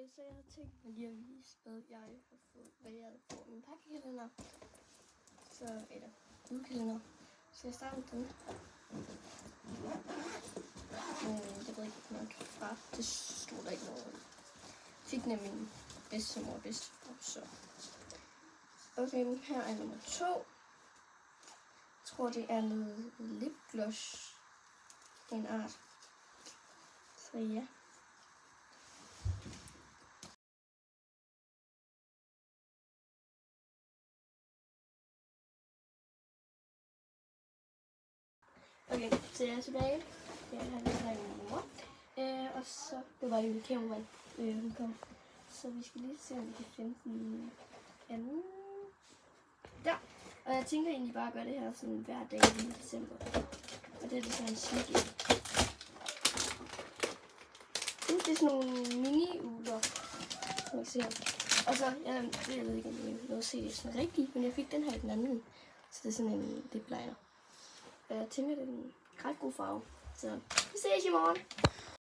Okay, så jeg har tænkt mig lige at vise, hvad jeg har fået, hvad jeg får min pakkekalender. Eller julekalender. Så jeg starter med den. Det ved jeg ikke nok fra. Det stod der ikke noget. Fik den af min bedstemor og bedstefar, så. Okay, her er nummer 2. Jeg tror, det er noget lipgloss. En art. Så ja. Okay, så jeg er tilbage. Jeg har lige snakket med min mor. Og så, det var jo kameraen, hun kom. Så vi skal lige se, om vi kan finde den anden. Der. Og jeg tænker egentlig bare at gøre det her sådan hver dag i december. Og det er sådan en slik i. Det er sådan nogle mini-uler, som jeg ser. Og så, jeg ved ikke, om det er noget at se det sådan rigtigt, men jeg fik den her i den anden. Så det er sådan en lip liner. Og jeg tænker, det er en ret god farve. Så vi ses i morgen.